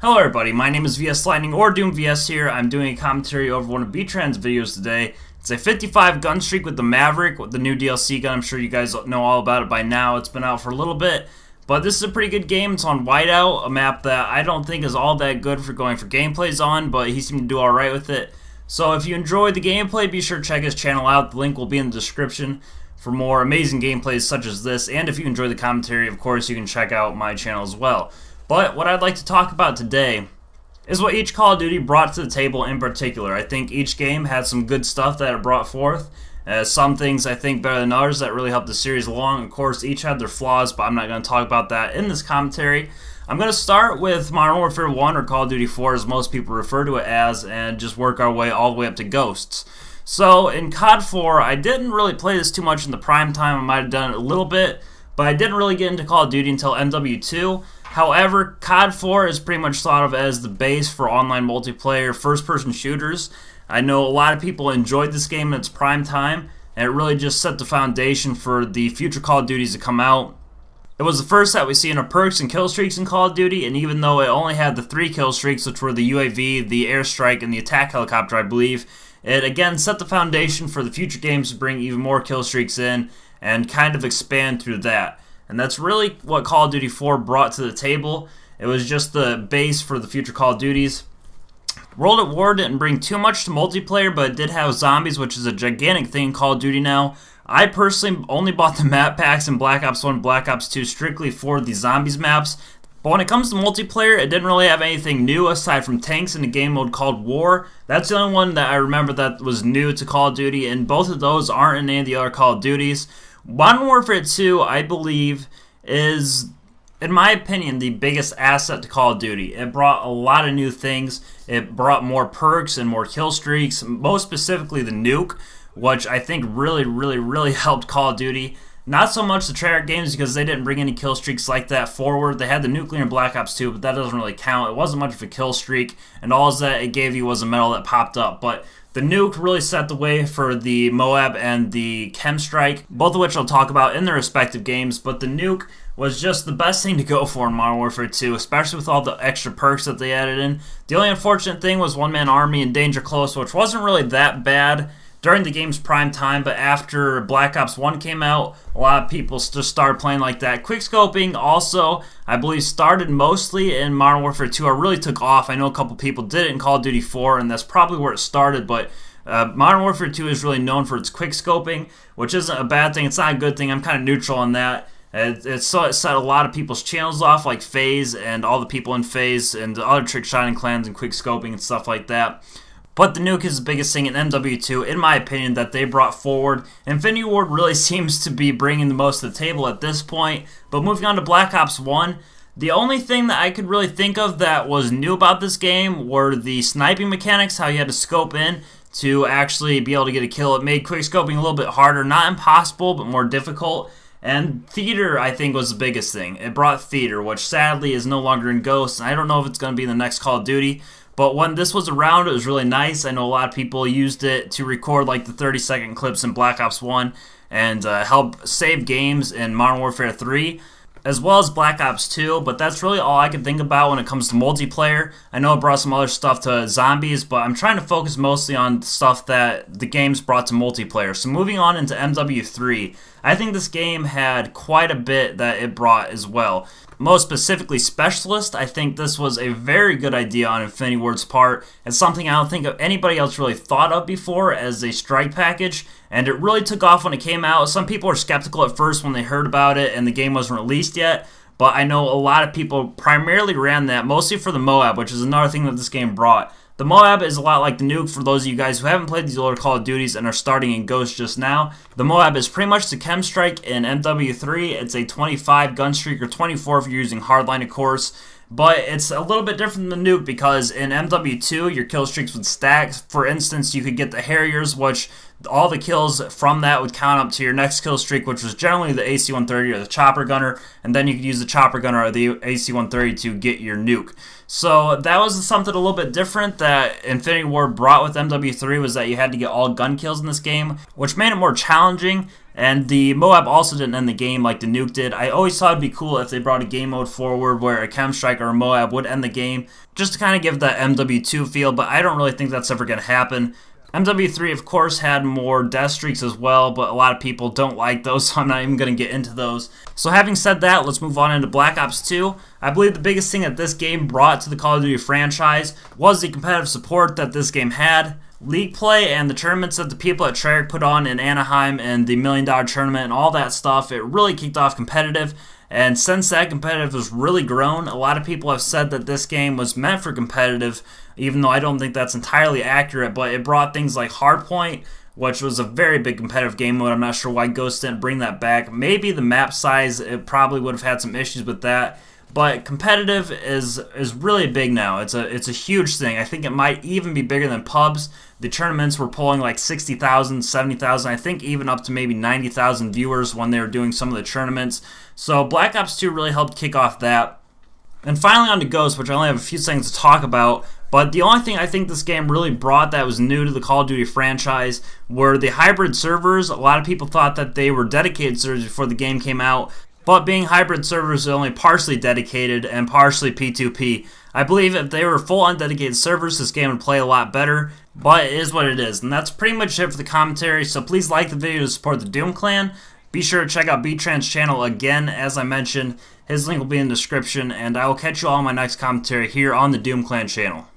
Hello everybody, my name is VS Lightning or Doom VS here. I'm doing a commentary over one of B-Tran's videos today. It's a 55 gun streak with the Maverick, with the new DLC gun. I'm sure you guys know all about it by now. It's been out for a little bit, but this is a pretty good game. It's on Whiteout, a map that I don't think is all that good for going for gameplays on, but he seemed to do alright with it. So if you enjoyed the gameplay, be sure to check his channel out. The link will be in the description for more amazing gameplays such as this. And if you enjoy the commentary, of course, you can check out my channel as well. But what I'd like to talk about today is what each Call of Duty brought to the table in particular. I think each game had some good stuff that it brought forth. Some things I think better than others that really helped the series along. Of course, each had their flaws, but I'm not going to talk about that in this commentary. I'm going to start with Modern Warfare 1, or Call of Duty 4 as most people refer to it as, and just work our way all the way up to Ghosts. So in COD 4, I didn't really play this too much in the prime time. I might have done it a little bit, but I didn't really get into Call of Duty until MW2. However, COD 4 is pretty much thought of as the base for online multiplayer first-person shooters. I know a lot of people enjoyed this game in its prime time, and it really just set the foundation for the future Call of Duties to come out. It was the first that we see in perks and kill streaks in Call of Duty, and even though it only had the 3 kill streaks, which were the UAV, the airstrike, and the attack helicopter, I believe, it again set the foundation for the future games to bring even more kill streaks in and kind of expand through that. And that's really what Call of Duty 4 brought to the table. It was just the base for the future Call of Duties. World at War didn't bring too much to multiplayer, but it did have zombies, which is a gigantic thing in Call of Duty now. I personally only bought the map packs in Black Ops 1 and Black Ops 2 strictly for the zombies maps. But when it comes to multiplayer, it didn't really have anything new aside from tanks in a game mode called War. That's the only one that I remember that was new to Call of Duty, and both of those aren't in any of the other Call of Duties. Modern Warfare 2, I believe, is, in my opinion, the biggest asset to Call of Duty. It brought a lot of new things. It brought more perks and more kill streaks, most specifically the nuke, which I think really helped Call of Duty. Not so much the Treyarch games because they didn't bring any kill streaks like that forward. They had the nuclear in Black Ops 2, but that doesn't really count. It wasn't much of a kill streak, and all that it gave you was a medal that popped up. But the nuke really set the way for the Moab and the Chemstrike, both of which I'll talk about in their respective games, but the nuke was just the best thing to go for in Modern Warfare 2, especially with all the extra perks that they added in. The only unfortunate thing was one-man army and danger close, which wasn't really that bad during the game's prime time, but after Black Ops 1 came out, a lot of people just started playing like that. Quickscoping also, I believe, started mostly in Modern Warfare 2. It really took off. I know a couple people did it in Call of Duty 4, and that's probably where it started, but Modern Warfare 2 is really known for its quickscoping, which isn't a bad thing. It's not a good thing. I'm kind of neutral on that. It set a lot of people's channels off, like FaZe and all the people in FaZe and the other trick shotting clans and quickscoping and stuff like that. But the nuke is the biggest thing in MW2, in my opinion, that they brought forward. Infinity Ward really seems to be bringing the most to the table at this point. But moving on to Black Ops 1, the only thing that I could really think of that was new about this game were the sniping mechanics, how you had to scope in to actually be able to get a kill. It made quickscoping a little bit harder, not impossible, but more difficult. And theater, I think, was the biggest thing. It brought theater, which sadly is no longer in Ghosts. And I don't know if it's going to be in the next Call of Duty. But when this was around, it was really nice. I know a lot of people used it to record like the 30-second clips in Black Ops 1 and help save games in Modern Warfare 3, as well as Black Ops 2, but that's really all I can think about when it comes to multiplayer. I know it brought some other stuff to zombies, but I'm trying to focus mostly on stuff that the game's brought to multiplayer. So moving on into MW3, I think this game had quite a bit that it brought as well. Most specifically Specialist, I think this was a very good idea on Infinity Ward's part. It's something I don't think anybody else really thought of before as a strike package, and it really took off when it came out. Some people were skeptical at first when they heard about it and the game wasn't released yet, but I know a lot of people primarily ran that, mostly for the Moab, which is another thing that this game brought. The Moab is a lot like the nuke for those of you guys who haven't played these older Call of Duties and are starting in Ghost just now. The Moab is pretty much the Chemstrike in MW3. It's a 25 gun streak, or 24 if you're using hardline, of course. But it's a little bit different than the nuke because in MW2, your kill streaks would stack. For instance, you could get the Harriers, which all the kills from that would count up to your next kill streak, which was generally the AC-130 or the Chopper Gunner, and then you could use the Chopper Gunner or the AC-130 to get your nuke. So that was something a little bit different that Infinity Ward brought with MW3, was that you had to get all gun kills in this game, which made it more challenging. And the Moab also didn't end the game like the nuke did. I always thought it'd be cool if they brought a game mode forward where a chem strike or a Moab would end the game, just to kind of give that MW2 feel, but I don't really think that's ever going to happen. MW3, of course, had more death streaks as well, but a lot of people don't like those, so I'm not even going to get into those. So having said that, let's move on into Black Ops 2. I believe the biggest thing that this game brought to the Call of Duty franchise was the competitive support that this game had. League play and the tournaments that the people at Treyarch put on in Anaheim and the $1 Million Tournament and all that stuff, it really kicked off competitive. And since that competitive has really grown, a lot of people have said that this game was meant for competitive, even though I don't think that's entirely accurate, but it brought things like Hardpoint, which was a very big competitive game mode. I'm not sure why Ghost didn't bring that back. Maybe the map size, it probably would have had some issues with that. But competitive is really big now. It's a huge thing. I think it might even be bigger than pubs. The tournaments were pulling like 60,000, 70,000, I think even up to maybe 90,000 viewers when they were doing some of the tournaments. So Black Ops 2 really helped kick off that. And finally on to Ghost, which I only have a few things to talk about. But the only thing I think this game really brought that was new to the Call of Duty franchise were the hybrid servers. A lot of people thought that they were dedicated servers before the game came out. But being hybrid servers are only partially dedicated and partially P2P. I believe if they were full undedicated servers, this game would play a lot better. But it is what it is. And that's pretty much it for the commentary. So please like the video to support the Doom Clan. Be sure to check out B-Tran's channel again, as I mentioned. His link will be in the description. And I will catch you all in my next commentary here on the Doom Clan channel.